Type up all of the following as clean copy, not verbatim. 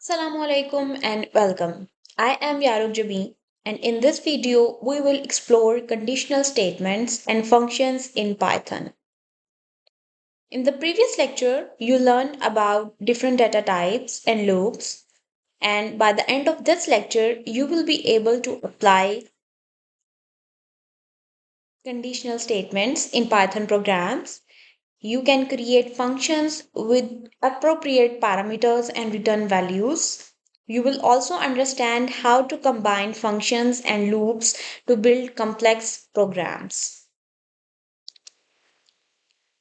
Assalamu alaikum and welcome. I am Yaruk Jabi, and in this video we will explore conditional statements and functions in Python. In the previous lecture you learned about different data types and loops, and by the end of this lecture you will be able to apply conditional statements in Python programs. You can create functions with appropriate parameters and return values. You will also understand how to combine functions and loops to build complex programs.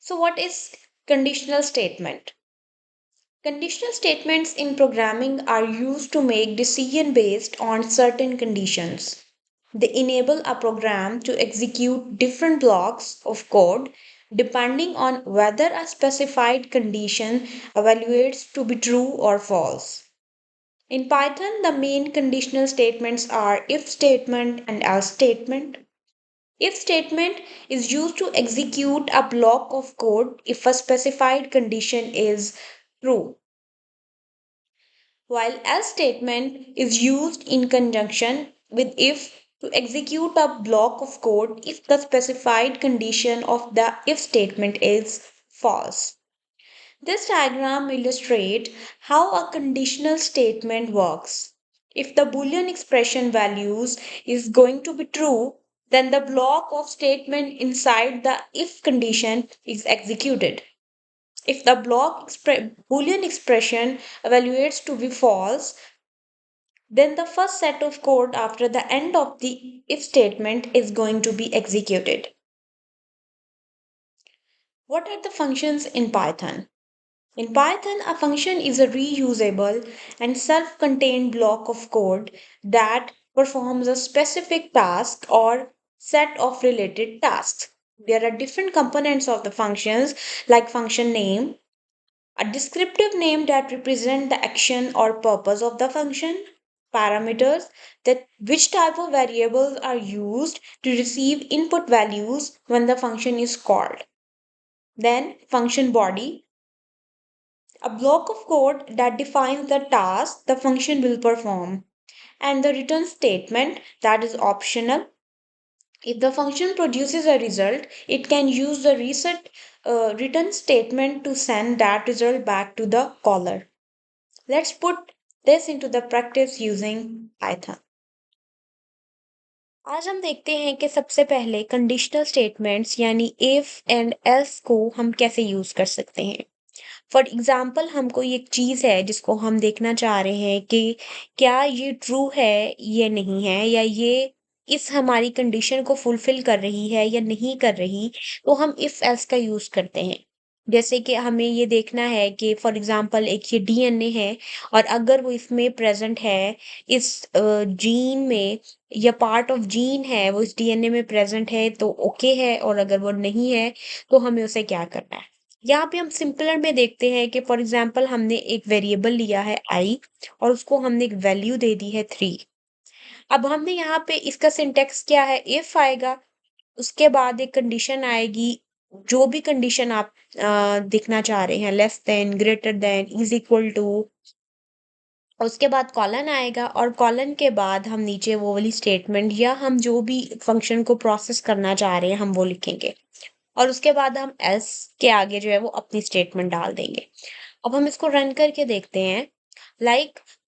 So, what is conditional statement? Conditional statements in programming are used to make decision based on certain conditions. They enable a program to execute different blocks of code depending on whether a specified condition evaluates to be true or false. In Python, the main conditional statements are if statement and else statement. If statement is used to execute a block of code if a specified condition is true, while else statement is used in conjunction with if to execute a block of code if the specified condition of the if statement is false. This diagram illustrates how a conditional statement works. If the boolean expression values is going to be true, then the block of statement inside the if condition is executed. If the boolean expression evaluates to be false, then the first set of code after the end of the if statement is going to be executed. What are the functions in Python? In Python, a function is a reusable and self contained block of code that performs a specific task or set of related tasks. There are different components of the functions, like function name, a descriptive name that represent the action or purpose of the function, parameters, that which type of variables are used to receive input values when the function is called. Then function body, a block of code that defines the task the function will perform, and the return statement that is optional. If the function produces a result, it can use the reset return statement to send that result back to the caller. Let's put this into the practice using Python. आज हम देखते हैं कि सबसे पहले conditional statements यानी if and else को हम कैसे यूज कर सकते हैं। फॉर एग्जाम्पल हम कोई एक चीज़ है जिसको हम देखना चाह रहे हैं कि क्या ये ट्रू है या नहीं है, या ये इस हमारी कंडीशन को फुलफिल कर रही है या नहीं कर रही, तो हम इफ एल्स का यूज करते हैं। जैसे कि हमें ये देखना है कि फॉर एग्जाम्पल एक ये डीएनए है, और अगर वो इसमें प्रेजेंट है, इस जीन में, या पार्ट ऑफ जीन है वो इस डीएनए में प्रेजेंट है तो ओके है, और अगर वो नहीं है तो हमें उसे क्या करना है। यहाँ पे हम सिंपलर में देखते हैं कि फॉर एग्जाम्पल हमने एक वेरिएबल लिया है आई, और उसको हमने एक वैल्यू दे दी है 3। अब हमने यहाँ पे इसका सिंटेक्स क्या है, इफ आएगा, उसके बाद एक कंडीशन आएगी, जो भी कंडीशन आप देखना चाह रहे हैं, less than, greater than, is equal to, उसके बाद कॉलन आएगा, और कॉलन के बाद हम नीचे वो वाली स्टेटमेंट या हम जो भी फंक्शन को प्रोसेस करना चाह रहे हैं हम वो लिखेंगे, और उसके बाद हम एल्स के आगे जो है वो अपनी स्टेटमेंट डाल देंगे। अब हम इसको रन करके देखते हैं।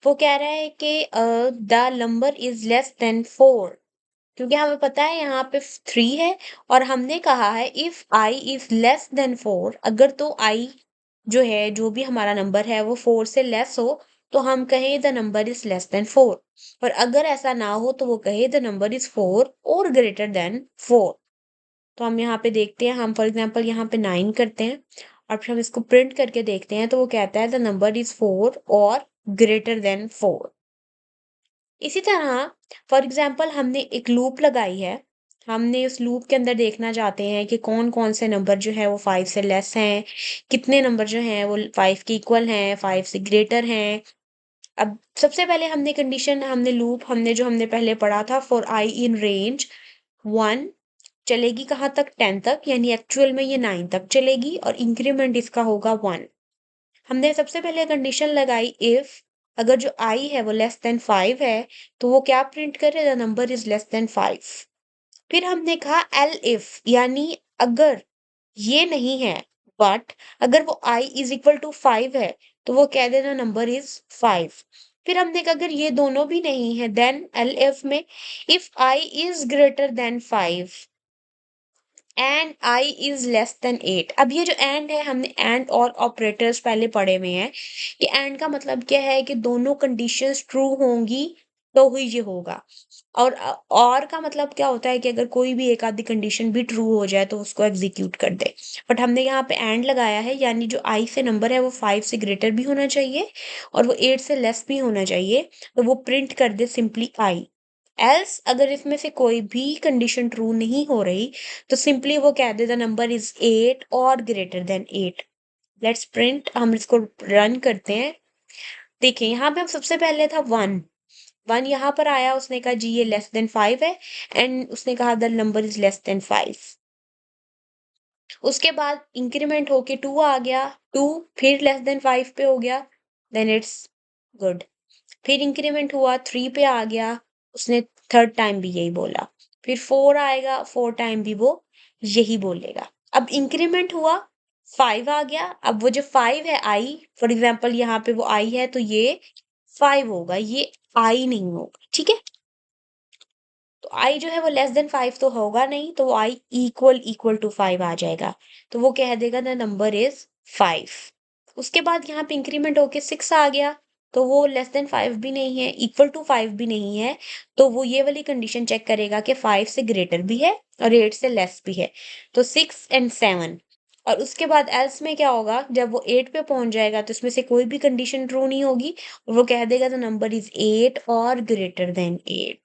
वो कह रहा है कि the number is less than 4, क्योंकि हमें पता है यहाँ पे 3 है, और हमने कहा है if I is less than 4, अगर तो आई जो है, जो भी हमारा नंबर है वो 4 से लेस हो तो हम कहें the number is less than 4, और अगर ऐसा ना हो तो वो कहे द नंबर इज 4 और ग्रेटर देन 4। तो हम यहाँ पे देखते हैं, हम फॉर एग्जांपल यहाँ पे 9 करते हैं, और फिर हम इसको प्रिंट करके देखते हैं तो वो कहता है द नंबर इज 4 और ग्रेटर देन 4। इसी तरह फॉर एग्जांपल हमने एक लूप लगाई है, हमने उस लूप के अंदर देखना चाहते हैं कि कौन कौन से नंबर जो है वो 5 से लेस हैं, कितने नंबर जो हैं वो 5 के इक्वल हैं, 5 से ग्रेटर हैं। अब सबसे पहले हमने कंडीशन, हमने लूप, हमने पहले पढ़ा था, फॉर आई इन रेंज 1 चलेगी कहाँ तक, 10 तक, यानी एक्चुअल में ये 9 तक चलेगी, और इंक्रीमेंट इसका होगा 1। हमने सबसे पहले कंडीशन लगाई इफ अगर जो आई है वो लेस देन 5 है, तो वो क्या प्रिंट करे? The number is less than 5। फिर हमने कहा एल इफ, यानी अगर ये नहीं है, बट अगर वो आई इज इक्वल टू 5 है, तो वो कह देना नंबर इज 5। फिर हमने कहा अगर ये दोनों भी नहीं है, देन एल इफ में if I is greater than 5 and I is less than 8। अब ये जो एंड है, हमने एंड और ऑपरेटर्स पहले पढ़े हुए हैं कि एंड का मतलब क्या है कि दोनों कंडीशंस ट्रू होंगी तो ही ये होगा। और का मतलब क्या होता है कि अगर कोई भी एक आधी कंडीशन भी ट्रू हो जाए तो उसको एग्जीक्यूट कर दे। बट हमने यहाँ पे एंड लगाया है, यानी जो आई से नंबर है वो 5 से ग्रेटर भी होना चाहिए और वो 8 से लेस भी होना चाहिए, तो वो प्रिंट कर दे सिंपली आई। एल्स अगर इसमें से कोई भी कंडीशन ट्रू नहीं हो रही, तो सिंपली वो कह दे द नंबर इज 8 और ग्रेटर देन 8। लेट्स प्रिंट, हम इसको रन करते हैं। देखिए यहाँ पे हम सबसे पहले था 1, 1 यहाँ पर आया, उसने कहा जी ये लेस देन 5 है एंड उसने कहा the number is less than 5। उसके बाद इंक्रीमेंट होके 2 आ गया, 2 फिर लेस देन 5 पे हो गया, देन इट्स गुड। फिर इंक्रीमेंट हुआ 3 पे आ गया, उसने थर्ड टाइम भी यही बोला। फिर 4 आएगा, 4 टाइम भी वो यही बोलेगा। अब इंक्रीमेंट हुआ 5 आ गया, अब वो जो 5 है आई, फॉर एग्जाम्पल यहाँ पे वो आई है तो ये 5 होगा, ये आई नहीं होगा, ठीक है। तो आई जो है वो लेस देन 5 तो होगा नहीं, तो आई इक्वल इक्वल टू 5 आ जाएगा, तो वो कह देगा द नंबर इज 5। उसके बाद यहाँ पे इंक्रीमेंट होके 6 आ गया, तो वो लेस देन 5 भी नहीं है, इक्वल टू 5 भी नहीं है, तो वो ये वाली कंडीशन चेक करेगा कि 5 से ग्रेटर भी है और 8 से लेस भी है, तो 6 एंड 7। और उसके बाद एल्स में क्या होगा, जब वो 8 पे पहुंच जाएगा तो इसमें से कोई भी कंडीशन ट्रू नहीं होगी और वो कह देगा द नंबर इज 8 और ग्रेटर देन 8।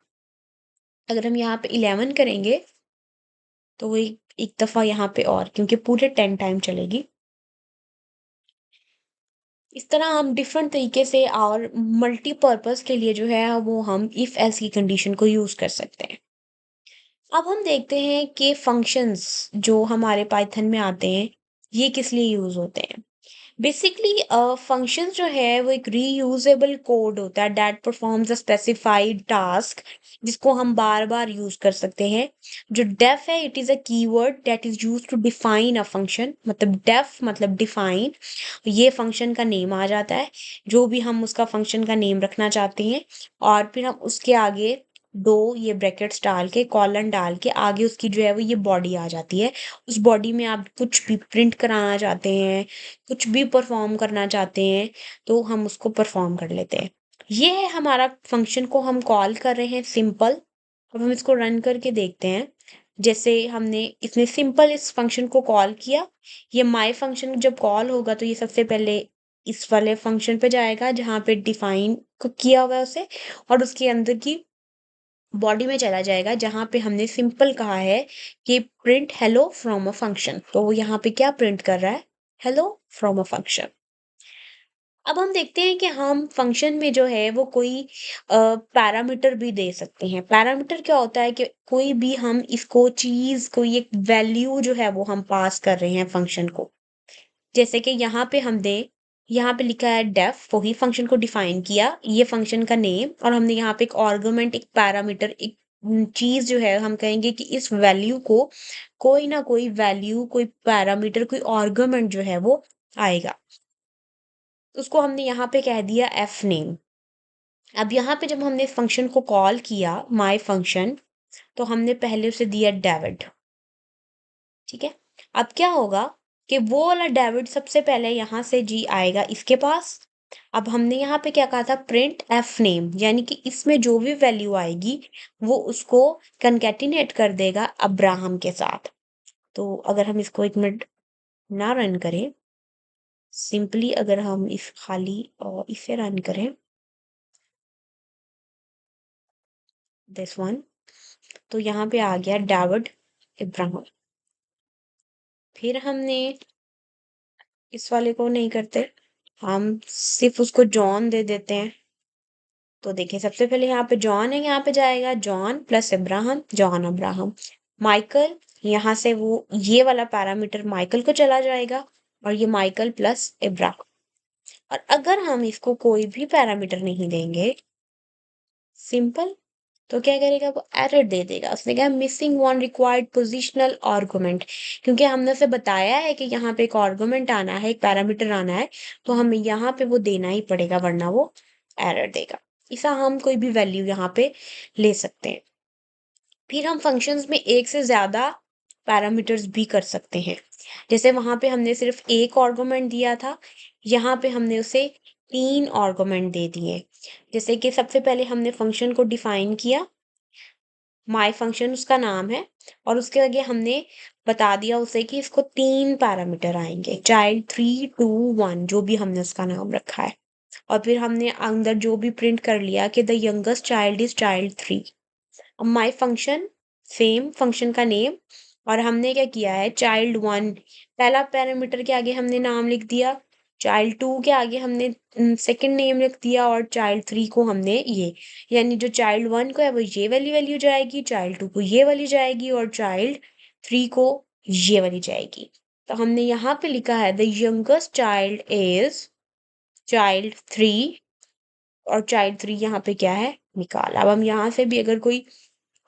अगर हम यहाँ पे 11 करेंगे, तो वो एक दफा यहाँ पे और, क्योंकि पूरे 10 टाइम चलेगी। इस तरह हम डिफरेंट तरीके से और मल्टीपर्पज के लिए जो है वो हम इफ एल्स की कंडीशन को यूज कर सकते हैं। अब हम देखते हैं कि फंक्शंस जो हमारे पाइथन में आते हैं, ये किस लिए यूज होते हैं। बेसिकली फंक्शंस जो है वो एक रीयूजेबल कोड होता है that performs a specified task, जिसको हम बार बार यूज कर सकते हैं। जो डेफ है, it is a keyword that is use to define a function, मतलब डेफ मतलब डिफाइन, ये फंक्शन का नेम आ जाता है, जो भी हम उसका फंक्शन का नेम रखना चाहते हैं। और फिर हम उसके आगे दो ये ब्रैकेट्स डाल के, कॉलन डाल के, आगे उसकी जो है वो ये बॉडी आ जाती है। उस बॉडी में आप कुछ भी प्रिंट कराना चाहते हैं, कुछ भी परफॉर्म करना चाहते हैं, तो हम उसको परफॉर्म कर लेते हैं। ये है हमारा फंक्शन को हम कॉल कर रहे हैं सिंपल। अब हम इसको रन करके देखते हैं। जैसे हमने इसमें सिंपल इस फंक्शन को कॉल किया, ये माय फंक्शन जब कॉल होगा तो ये सबसे पहले इस वाले फंक्शन पे जाएगा जहाँ पे डिफाइन को किया हुआ है उसे, और उसके अंदर की बॉडी में चला जाएगा जहाँ पे हमने सिंपल कहा है कि print hello from a function, तो वो यहाँ पे क्या प्रिंट कर रहा है? Hello from a function. अब हम देखते हैं कि हम फंक्शन में जो है वो कोई पैरामीटर भी दे सकते हैं। पैरामीटर क्या होता है कि कोई भी हम इसको चीज, कोई एक वैल्यू जो है वो हम पास कर रहे हैं फंक्शन को। जैसे कि यहाँ पे लिखा है डेफ, वही फंक्शन को डिफाइन किया, ये फंक्शन का नेम, और हमने यहाँ पे एक आर्गुमेंट, एक पैरामीटर, एक चीज जो है हम कहेंगे कि इस वैल्यू को कोई ना कोई वैल्यू, कोई पैरामीटर, कोई आर्गुमेंट जो है वो आएगा। तो उसको हमने यहाँ पे कह दिया एफ नेम। अब यहाँ पे जब हमने फंक्शन को कॉल किया माय फंक्शन, तो हमने पहले उसे दिया डेविड, ठीक है। अब क्या होगा कि वो वाला डेविड सबसे पहले यहाँ से जी आएगा इसके पास। अब हमने यहाँ पे क्या कहा था? प्रिंट एफ नेम, यानी कि इसमें जो भी वैल्यू आएगी वो उसको कंकैटिनेट कर देगा अब्राहम के साथ। तो अगर हम इसको 1 मिनट ना रन करें, सिंपली अगर हम इस खाली और इसे रन करें, दिस वन, तो यहाँ पे आ गया डेविड इब्राहिम। फिर हमने इस वाले को नहीं करते, हम सिर्फ उसको जॉन दे देते हैं। तो देखिए सबसे पहले यहाँ पे जॉन है, यहाँ पे जाएगा John plus Ibrahim, John Abraham. Michael, यहाँ से वो ये वाला पैरामीटर माइकल को चला जाएगा और ये माइकल प्लस इब्राहिम। और अगर हम इसको कोई भी पैरामीटर नहीं देंगे, सिंपल, तो क्या करेगा वो एरर दे देगा। उसने कहा missing one required positional argument, क्योंकि हमने उसे बताया है कि यहाँ पे एक आर्गुमेंट आना है, एक पैरामीटर आना है, तो हमें यहाँ पे वो देना ही पड़ेगा वरना वो एरर देगा। ऐसा हम कोई भी वैल्यू यहाँ पे ले सकते हैं। फिर हम फंक्शंस में एक से ज्यादा पैरामीटर्स भी कर सकते हैं। जैसे वहां पे हमने सिर्फ एक आर्गुमेंट दिया था, यहाँ पे हमने उसे 3 आर्गुमेंट दे दिए। जैसे कि सबसे पहले हमने फंक्शन को डिफाइन किया, माय फंक्शन उसका नाम है, और उसके आगे हमने बता दिया उसे कि इसको 3 पैरामीटर आएंगे, चाइल्ड 3 2 1, जो भी हमने उसका नाम रखा है। और फिर हमने अंदर जो भी प्रिंट कर लिया कि the youngest child is child 3। अब माय फंक्शन, सेम फंक्शन का नेम, और हमने क्या किया है, चाइल्ड 1 पहला पैरामीटर के आगे हमने नाम लिख दिया, चाइल्ड 2 के आगे हमने सेकंड नेम लिख दिया, और चाइल्ड 3 को हमने ये, यानी जो चाइल्ड 1 को है वो ये वाली वैल्यू जाएगी, चाइल्ड 2 को ये वाली जाएगी, और चाइल्ड 3 को ये वाली जाएगी। तो हमने यहाँ पे लिखा है the youngest child is child 3, और चाइल्ड 3 यहाँ पे क्या है, निकाला। अब हम यहाँ से भी अगर कोई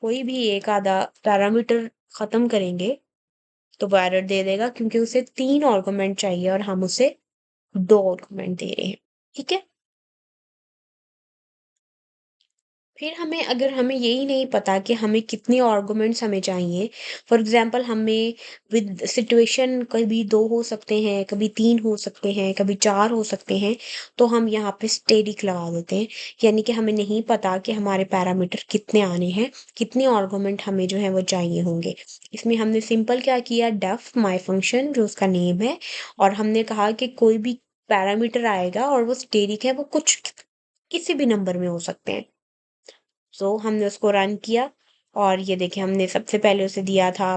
कोई भी एक आधा पैरामीटर खत्म करेंगे तो वो एरर दे देगा, क्योंकि उसे 3 आर्गुमेंट चाहिए और हम उसे 2 आर्गुमेंट दे रहे हैं। ठीक है। फिर हमें, अगर हमें यही नहीं पता कि हमें कितने आर्गुमेंट्स हमें चाहिए, फॉर एग्जांपल हमें विद सिचुएशन कभी 2 हो सकते हैं, कभी 3 हो सकते हैं, कभी 4 हो सकते हैं, तो हम यहाँ पे स्टेरिक लगा देते हैं। यानी कि हमें नहीं पता कि हमारे पैरामीटर कितने आने हैं, कितने आर्गुमेंट हमें जो है वो चाहिए होंगे। इसमें हमने सिंपल क्या किया, डेफ माई फंक्शन जो उसका नेम है, और हमने कहा कि कोई भी पैरामीटर आएगा और वो स्टेरिक है, वो कुछ किसी भी नंबर में हो सकते हैं। सो हमने उसको रन किया, और ये देखिए हमने सबसे पहले उसे दिया था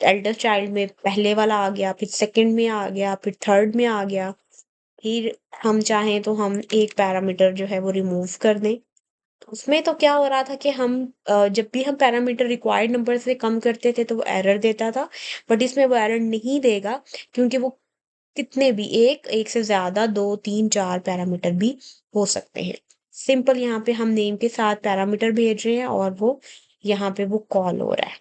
एल्डर चाइल्ड में पहले वाला आ गया, फिर सेकंड में आ गया, फिर थर्ड में आ गया। फिर हम चाहें तो हम एक पैरामीटर जो है वो रिमूव कर दें। उसमें तो क्या हो रहा था कि हम जब भी हम पैरामीटर रिक्वायर्ड नंबर से कम करते थे तो वो एरर देता था, बट इसमें वो एरर नहीं देगा, क्योंकि वो कितने भी, एक से ज्यादा, 2 3 4 पैरामीटर भी हो सकते हैं। सिंपल यहाँ पे हम नेम के साथ पैरामीटर भेज रहे हैं और वो यहाँ पे वो कॉल हो रहा है।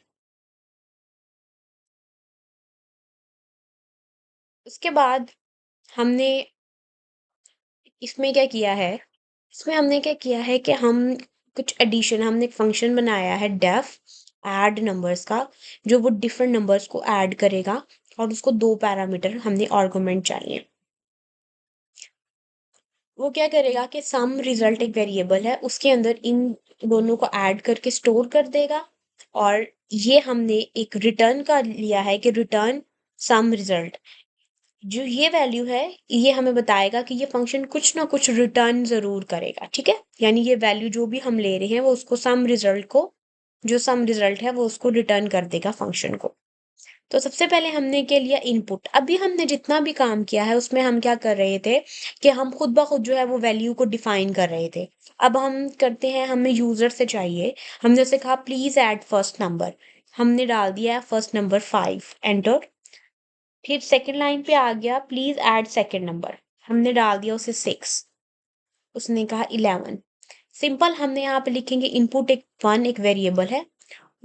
उसके बाद हमने इसमें क्या किया है, इसमें हमने क्या किया है कि हम कुछ एडिशन, हमने एक फंक्शन बनाया है डेफ ऐड नंबर्स का, जो वो डिफरेंट नंबर्स को ऐड करेगा, और उसको 2 पैरामीटर हमने आर्गुमेंट चाहिए। वो क्या करेगा कि सम रिजल्ट एक वेरिएबल है, उसके अंदर इन दोनों को ऐड करके स्टोर कर देगा, और ये हमने एक रिटर्न का लिया है कि रिटर्न सम रिजल्ट। जो ये वैल्यू है, ये हमें बताएगा कि ये फंक्शन कुछ ना कुछ रिटर्न जरूर करेगा। ठीक है, यानी ये वैल्यू जो भी हम ले रहे हैं वो उसको सम रिजल्ट को, जो सम रिजल्ट है वो उसको रिटर्न कर देगा फंक्शन को। तो सबसे पहले हमने क्या लिया, इनपुट। अभी हमने जितना भी काम किया है उसमें हम क्या कर रहे थे कि हम खुद ब खुद जो है वो वैल्यू को डिफाइन कर रहे थे। अब हम करते हैं, हमें यूजर से चाहिए, हमने उसे कहा प्लीज ऐड फर्स्ट नंबर, हमने डाल दिया है फर्स्ट नंबर 5, एंटर। फिर सेकंड लाइन पे आ गया प्लीज ऐड सेकंड नंबर, हमने डाल दिया उसे 6, उसने कहा 11। सिंपल, हमने यहाँ पे लिखेंगे इनपुट एक 1 एक वेरिएबल है,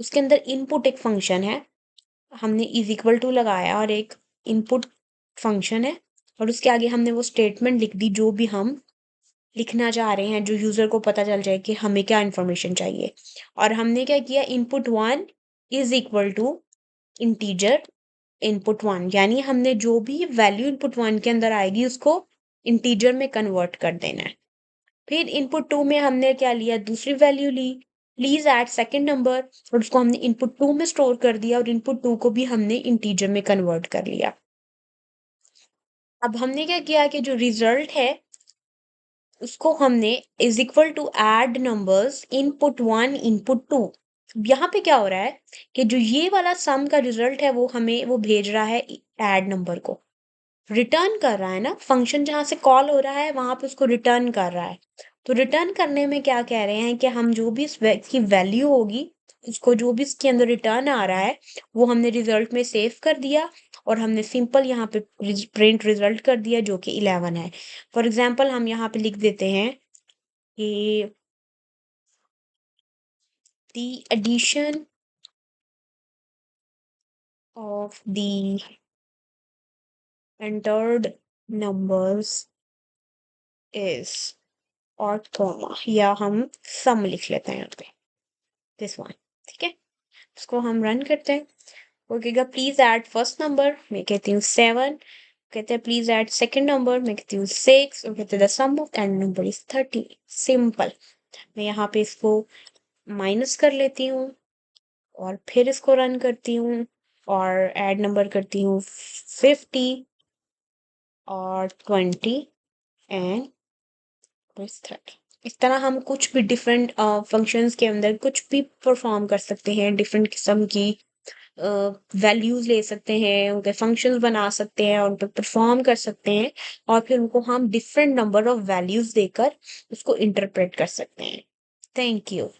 उसके अंदर इनपुट एक फंक्शन है, हमने इज इक्वल टू लगाया, और एक इनपुट फंक्शन है, और उसके आगे हमने वो स्टेटमेंट लिख दी जो भी हम लिखना चाह रहे हैं, जो यूजर को पता चल जाए कि हमें क्या इन्फॉर्मेशन चाहिए। और हमने क्या किया, input 1 is equal to integer input 1, यानी हमने जो भी वैल्यू इनपुट 1 के अंदर आएगी उसको इंटीजर में कन्वर्ट कर देना है। फिर इनपुट 2 में हमने क्या लिया, दूसरी वैल्यू ली, प्लीज ऐड सेकंड नंबर, और उसको हमने इनपुट 2 में स्टोर कर दिया, और इनपुट 2 को भी हमने इंटीजर में कन्वर्ट कर लिया। अब हमने क्या किया कि जो रिजल्ट है उसको हमने is equal to add numbers input 1 input 2। यहाँ पे क्या हो रहा है कि जो ये वाला सम का रिजल्ट है वो हमें वो भेज रहा है ऐड नंबर को, रिटर्न कर रहा है ना, फंक्शन जहां से कॉल हो रहा है वहां पे उसको रिटर्न कर रहा है। तो रिटर्न करने में क्या कह रहे हैं कि हम जो भी की वैल्यू होगी उसको जो भी इसके अंदर रिटर्न आ रहा है, वो हमने रिजल्ट में सेव कर दिया और हमने सिंपल यहाँ पे प्रिंट रिजल्ट कर दिया जो कि 11 है। फॉर एग्जाम्पल हम यहाँ पे लिख देते हैं कि the addition of the entered numbers is, और कॉमा या हम सम लिख लेते हैं यहाँ पे, दिस वन। ठीक है, इसको हम रन करते हैं। वो कहेगा प्लीज ऐड फर्स्ट नंबर, मैं कहती हूँ 7। कहते हैं प्लीज ऐड सेकंड नंबर, मैं कहती हूँ 6। और कहते हैं the sum of and number is 30। Simple. मैं यहाँ पे इसको माइनस कर लेती हूँ और फिर इसको रन करती हूँ और ऐड नंबर करती हूँ 50 और 20 एंड 30। इस तरह हम कुछ भी डिफरेंट फंक्शंस के अंदर कुछ भी परफॉर्म कर सकते हैं, डिफरेंट किस्म की वैल्यूज ले सकते हैं, उनके फंक्शंस बना सकते हैं और उन पर परफॉर्म कर सकते हैं और फिर उनको हम डिफरेंट नंबर ऑफ वैल्यूज देकर उसको इंटरप्रेट कर सकते हैं। Thank you.